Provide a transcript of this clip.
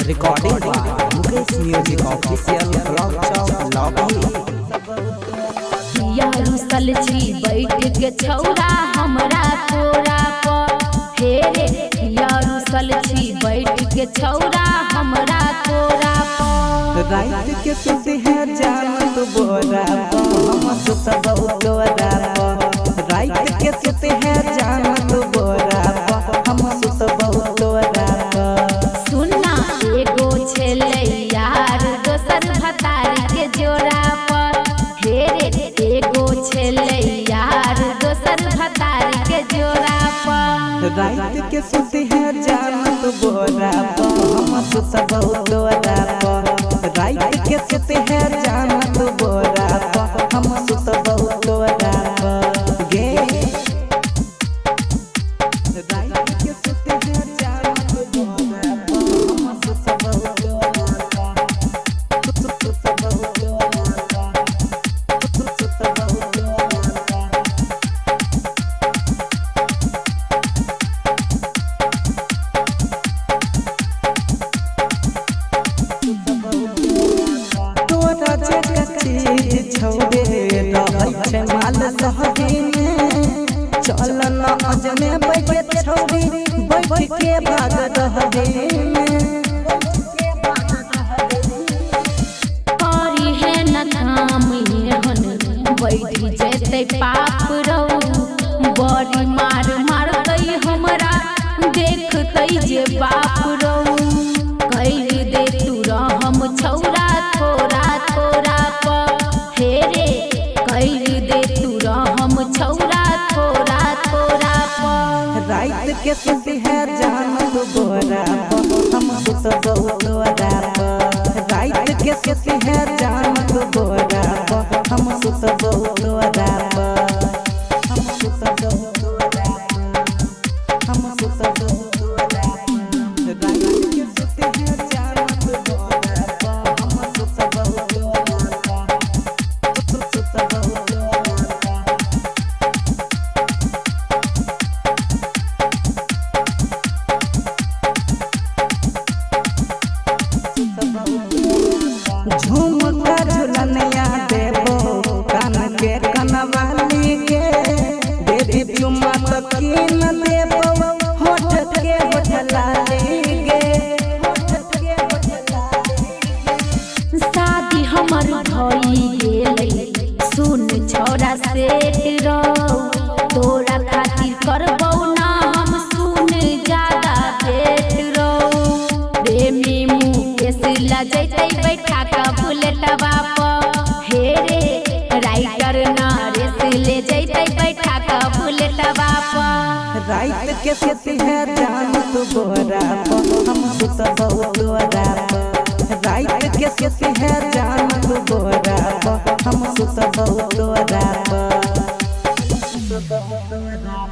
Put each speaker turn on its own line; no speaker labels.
Recording by Mukesh music official blog चौक lobby.
रुसल छी बैठ के छौरा हमरा तोरा पर हे रे रुसल छी बैठ के छौरा हमरा तोरा पर
रात के सुते है जान तू बोरा हम सुत बहुत तोरा पर रात के सुते है जान तू बोरा हम सुत बहुत तोरा पर
सुनना एगो छेले यार दोसर भतार के जोड़ा पर हे रे एगो छेले यार दोसर भतार के जोड़ा पर
रात के सुते है जान तू बोरा हम सुत बहुत तोरा पर रात के सुते है जान तू बोरा हम सुत बहुत तोरा पर गे रात के सुते है जान तू बोरा हम सुत बहुत तोरा पर सुत बहुत तोरा पर सुत बहुत तोरा तोरा जगह चीज छौबे रहै छै माल सहबी में चल न अजने बैठ छौबी बैठ के भाग रहबे
करी है न काम एहन बैठ जेते पाप रहू बड़ी मार मारतै हमरा देखतै जे बाप रहू कहि दे तू रहम छौरा थोड़ा थोड़ा पर हे रे कहि दे तू रहम छौरा थोड़ा थोड़ा पर
रात के सुते है जान तू बोरा हम सुत बहुत तोरा पर रात के सुते है जान तू बोरा हम सुत बहुत तोरा पर हम सुत बहुत तोरा पर हम सुत बहुत तोरा पर रात के सुते है जान तू बोरा हम सुत बहुत तोरा पर सुत बहुत तोरा पर झुमका झुलनिया देबो कान के कनवाली के बेबी चुम्मा तकीन देबो होठ के बठलाली गे होठ के बठलाली
शादी हमर भई गेलै सुन छौरा सेठ रहो तोरा खातिर करबौ ना हम सुन ज्यादा भेट रहो प्रेमी मुकेश ला जैतै बैठा का बुलेटवा पर हे रे राइटर नरेश ले जैतै बैठा का बुलेटवा पर
रात के सुते है जान तू बोरा हम सुत बहुत तोरा पर रात के सुते है जान तू बोरा हम सुत बहुत तोरा पर सुत बहुत तोरा